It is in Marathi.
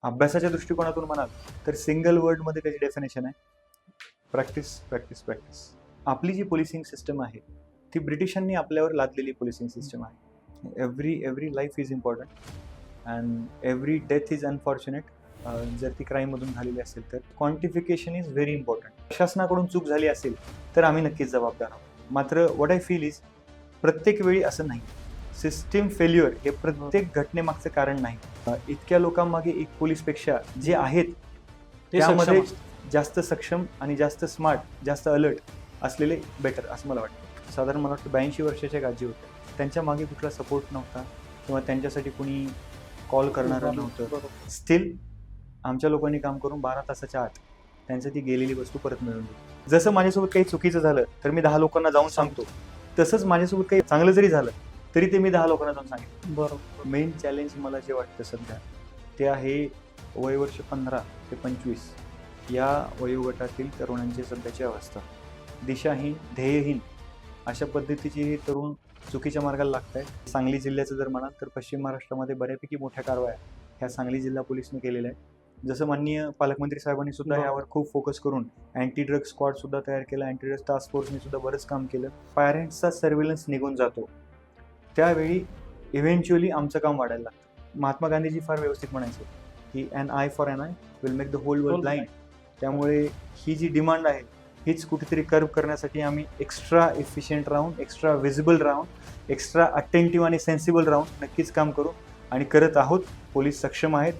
अभ्यासाच्या दृष्टिकोनातून म्हणाल तर सिंगल वर्डमध्ये त्याची डेफिनेशन आहे, प्रॅक्टिस प्रॅक्टिस प्रॅक्टिस. आपली जी पोलिसिंग सिस्टम आहे ती ब्रिटिशांनी आपल्यावर लादलेली पोलिसिंग सिस्टम आहे. Every life is important and every death is unfortunate. जर ती क्राईममधून झालेली असेल तर क्वांटिफिकेशन इज व्हेरी इम्पॉर्टंट. प्रशासनाकडून चूक झाली असेल तर आम्ही नक्कीच जबाबदार आहोत. मात्र व्हॉट आय फील इज प्रत्येक वेळी असं नाही. सिस्टीम फेल्युअर हे प्रत्येक घटनेमागचं कारण नाही. इतक्या लोकांमागे एक पोलीसपेक्षा जे आहेत त्यामध्ये जास्त सक्षम आणि जास्त स्मार्ट, जास्त अलर्ट असलेले बेटर असं मला वाटतं. साधारण मला वाटतं 82 वर्षाच्या गाजी होत्या, त्यांच्या मागे कुठला सपोर्ट नव्हता किंवा त्यांच्यासाठी कुणी कॉल करणारं नव्हतं. स्टील आमच्या लोकांनी काम करून 12 तासाच्या आत त्यांचं ती गेलेली वस्तू परत मिळवून दिली. जसं माझ्यासोबत काही चुकीचं झालं तर मी 10 लोकांना जाऊन सांगतो, तसंच माझ्यासोबत काही चांगलं जरी झालं तरी ते मी 10 लोकांना जाऊन सांगितलं. बरोबर. मेन चॅलेंज मला जे वाटतं सध्या ते आहे वयवर्ष 15 ते 25 या वयोगटातील तरुणांची सध्याची अवस्था. दिशाहीन, ध्येयहीन अशा पद्धतीची हे तरुण चुकीच्या मार्गाला लागत आहेत. सांगली जिल्ह्याचं जर म्हणाल तर पश्चिम महाराष्ट्रामध्ये बऱ्यापैकी मोठ्या कारवाया ह्या सांगली जिल्हा पोलिसने केलेल्या आहेत. जसं माननीय पालकमंत्री साहेबांनी सुद्धा यावर खूप फोकस करून अँटी ड्रग्ज स्क्वॉड सुद्धा तयार केला. अँटी ड्रग्ज टास्क फोर्सने सुद्धा बरंच काम केलं. पॅरेंट्सचा सर्व्हिलन्स निघून जातो त्यावेळी इव्हेंच्युअली आमचं काम वाढायला लागतं. महात्मा गांधीजी फार व्यवस्थित म्हणायचे की an eye for an eye will make the whole world blind. त्यामुळे ही जी डिमांड आहे हीच कुठेतरी कर्व करण्यासाठी आम्ही एक्स्ट्रा इफिशियंट राहून, एक्स्ट्रा विजिबल राहून, एक्स्ट्रा अटेंटिव्ह आणि सेन्सिबल राहून नक्कीच काम करू आणि करत आहोत. पोलीस सक्षम आहेत.